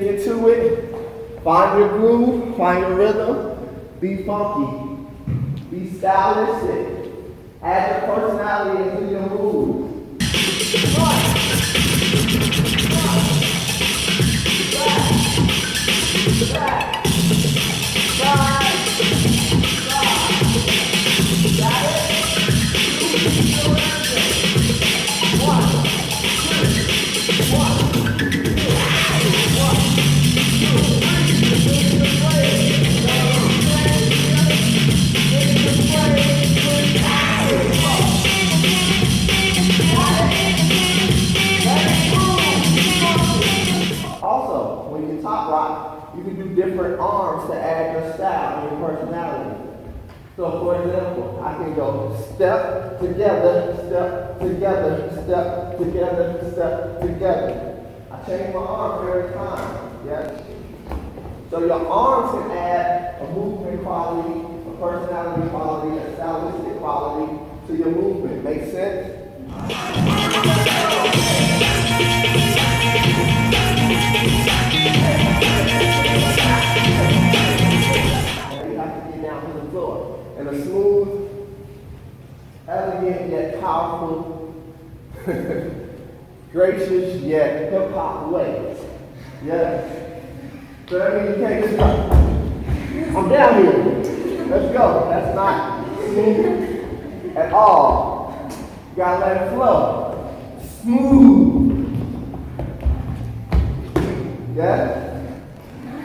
Get into it. Find your groove, find your rhythm. Be funky. Be stylistic. Add your personality into your moves. Back. Side. Got it? Also, when you top rock, you can do different arms to add your style and your personality. So for example, I can go step together, step together, step together, step together. I change my arms every time. Yes? So your arms can add a movement quality, a personality quality, a stylistic quality to your movement. Make sense? In a smooth, elegant yet powerful, gracious yet hip-hop way. Yes. So that means you can't just go, I'm down here. Let's go. That's not smooth at all. You gotta let it flow. Smooth. Yeah?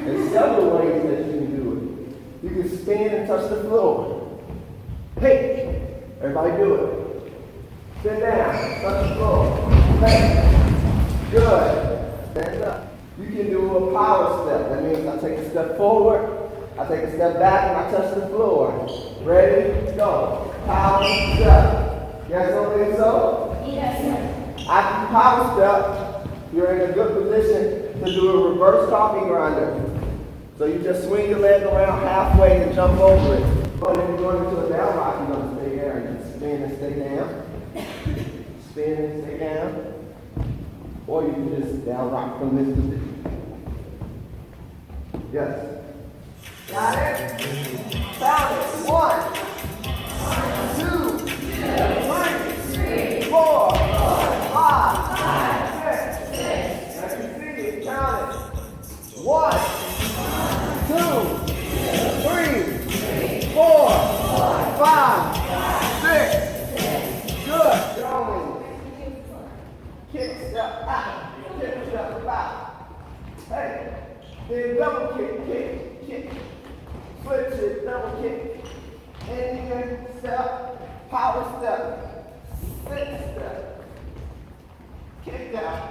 There's several ways that you can do it. You can spin and touch the floor. Hey, everybody do it. Sit down, touch the floor. Hey, good. Stand up. You can do a power step. That means I take a step forward, I take a step back, and I touch the floor. Ready, go. Power step. You guys don't think so? Yes, sir. After power step, you're in a good position to do a reverse coffee grinder. So you just swing your leg around halfway and jump over it. But if you're going into a down rock, you're going to stay there and spin and stay down. Spin and stay down. Or you can just down rock from this position. Yes. Got it? Found it. 1, 2, 3, 4, 5, 6. As you see it, count it. 1, 2, 3, 4, 5, 6. Good. Going. Kick, step out. Kick, step out. Hey. Then double kick. Switch it, double kick. Indian step, power step, sit step. Kick out.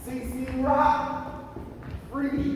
CC rock, freeze.